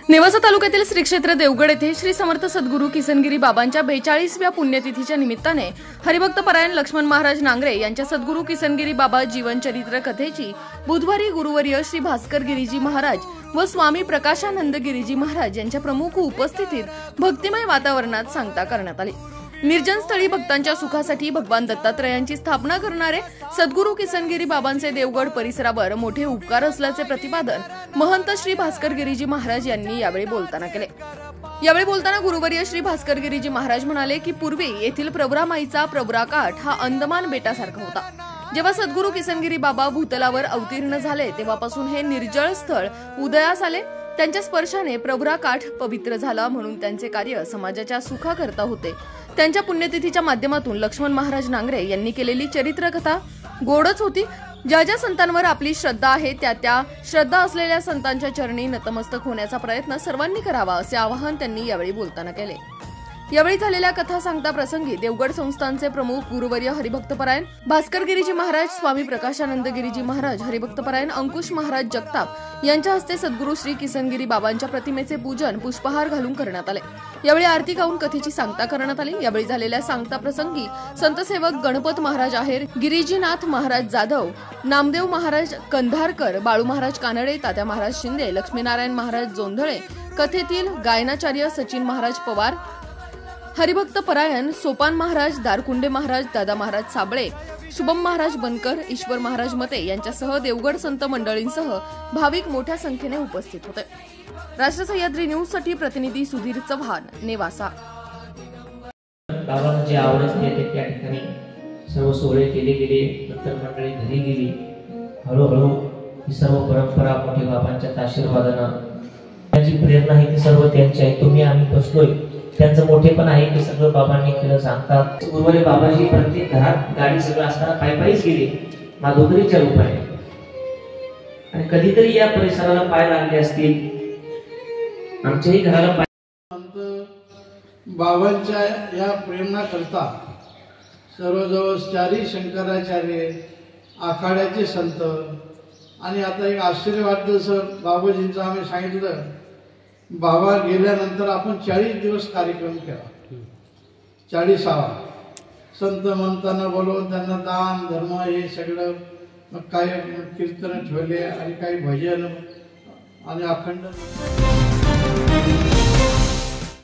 नेवासा तालुक्यातील श्री क्षेत्र देवगड येथे श्री समर्थ सद्गुरू किसनगिरी बाबांच्या 42व्या पुण्यतिथीच्या निमित्ताने हरिभक्त परायण लक्ष्मण महाराज नांगरे यांच्या सद्गुरू किसनगिरी बाबा जीवनचरित्र कथेची बुधवारी गुरुवर्य श्री भास्कर गिरीजी महाराज व स्वामी प्रकाशानंद गिरीजी महाराज यांच्या प्रमुख उपस्थितीत भक्तिमय वातावरणात सांगता करण्यात आली। निर्जन स्थळी भक्तांच्या सुखासाठी भगवान दत्तात्रयांची स्थापना करणारे सद्गुरू किसनगिरी बाबांचे देवगड परिसरावर मोठे उपकार असल्याचे प्रतिपादन महंत श्री भास्कर गिरीजी महाराज यांनी यावेळी बोलताना केले। यावेळी बोलताना गुरुवर्य श्री भास्कर गिरीजी महाराज म्हणाले की पूर्वी येथील प्रवरामाईचा प्रवराकाठ हा अंदमान बेटासारखा होता। जेव्हा सद्गुरू किसनगिरी बाबा भूतलावर अवतीर्ण झाले तेव्हापासून हे निर्जळ स्थळ उदयास आले। त्यांच्या स्पर्शाने प्रवराकाठ पवित्र झाला, म्हणून त्यांचे कार्य समाजाच्या सुखाकरता होते। त्यांच्या पुण्यतिथीच्या माध्यमातून लक्ष्मण महाराज नांगरे यांनी केलेली चरित्रकथा गोडच होती। ज्या ज्या संतांवर आपली श्रद्धा आहे त्या श्रद्धा असलेल्या संतांच्या चरणी नतमस्तक होण्याचा प्रयत्न सर्वांनी करावा, असे आवाहन त्यांनी यावेळी बोलताना केले। यावेळी झालेल्या कथा सांगता प्रसंगी देवगड संस्थानचे प्रमुख गुरुवर्य हरिभक्तपरायण भास्कर गिरीजी महाराज, स्वामी प्रकाशानंद गिरीजी महाराज, हरिभक्तपरायण अंकुश महाराज जगताप यांच्या हस्ते सद्गुरू श्री किसनगिरी बाबांच्या प्रतिमेचे पूजन पुष्पहार घालून करण्यात आले। यावेळी आरती गाऊन कथेची सांगता करण्यात आली। यावेळी झालेल्या सांगता प्रसंगी संतसेवक गणपत महाराज आहेर, गिरीजीनाथ महाराज जाधव, नामदेव महाराज कंधारकर, बाळू महाराज कानडे, तात्या महाराज शिंदे, लक्ष्मीनारायण महाराज जोंधळे, कथेतील गायनाचार्य सचिन महाराज पवार, हरिभक्त परायण सोपान महाराज, दारकुंडे महाराज, दादा महाराज साबळे, शुभम महाराज बनकर, ईश्वर महाराज मते यांच्यासह देवगड संत मंडळींसह भाविक मोठ्या संख्येने उपस्थित होते। राष्ट्र सह्याद्री न्यूज साठी प्रतिनिधी सुधीर चव्हाण, नेवासा। बाबांची आवड असते त्या ठिकाणी सर्व सोहळे केले गेले, नंतर मंडळी घरी गेली। हळूहळू ही सर्व परंपरा मोठे बाबांच्या आशीर्वादानं त्यांची प्रेरणा आहे ती सर्व त्यांची आहे। तुम्ही आम्ही बसलोय त्यांचं मोठेपण आहे की सगळं बाबांनी केलं सांगतात। गुरुवारी बाबाजी प्रत्येक घरात गाडी सगळं असताना पायपायीच गेले माधोकरीच्या रूपाने, आणि कधीतरी या परिसराला पाय लागले असतील, आमच्याही घराला पाय। बाबांच्या या प्रेरणा करता सर्वजवळ चारी शंकराचार्य, आखाड्याचे संत, आणि आता एक आश्चर्य वाटतं सर बाबाजींचं आम्ही सांगितलं, बाबा गेल्यानंतर आपण 40 दिवस कार्यक्रम केला। 40वा संत म्हणताना बोलवून त्यांना दान धर्म हे सगळं, मग काही कीर्तन ठेवले आणि काही भजन आणि अखंड